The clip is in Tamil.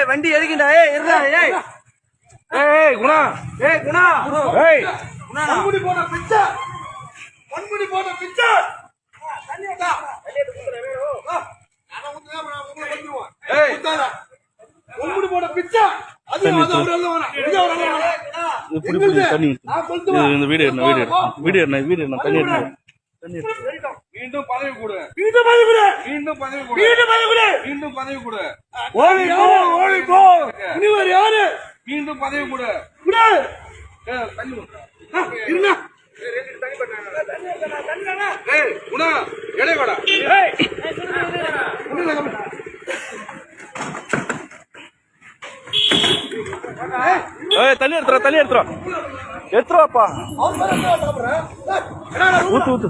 வண்டி எதுக்கிண்டா குணா குணா பொன்முடி போட்ட பிச்சை பொன்முடி போட்ட பிச்சை பொன்முடி போட்ட பிச்சை மீண்டும் பதவி கொடு மீண்டும் பதவி கொடு மீண்டும் பதவி கொடு மீண்டும் பதவி கொடு மீண்டும் பதவி கொடு ஓடி போ ஓடி போ இனிவர் யாரு மீண்டும் பதவி கொடு குடு தண்ணி இருங்க தண்ணி பண்ணாங்க ஏய் குணா எடை வாடா ஏய் ஏய் தண்ணி எடுத்துறா எடுத்துறாப்பா ஊத்து ஊத்து